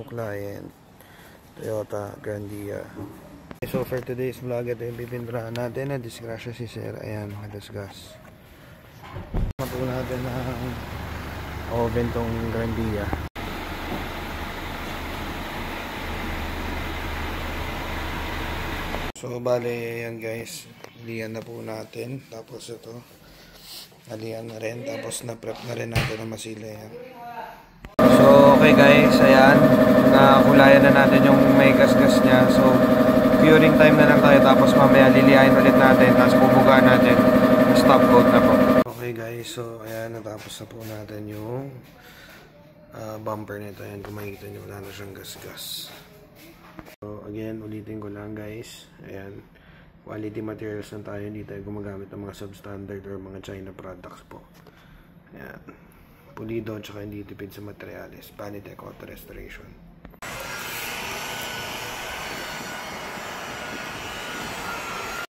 Client Toyota Grandia. So for today's vlog, ito yung pipinturahan natin na disgrasya si Sir. Ayan, mga disgas. Matuloy natin ng oven tong Grandia. So bale yan guys, alian na po natin. Tapos ito, alian na rin. Tapos na-prep na rin natin ang masila yan. So okay guys, ayan, nakulayan na natin yung may gas-gas niya. So curing time na lang tayo, tapos mamaya liliain ulit natin, tapos bubugaan natin, stop coat na po. Okay guys, so ayan, natapos na po natin yung bumper nito. Ayan, kung makikita nyo, wala na siyang gas-gas. So again, ulitin ko lang guys, ayan, quality materials lang tayo, hindi tayo gumagamit ng mga substandard or mga China products po. Ayan, pulido at saka hindi tipid sa materials. Panitec Auto Restoration.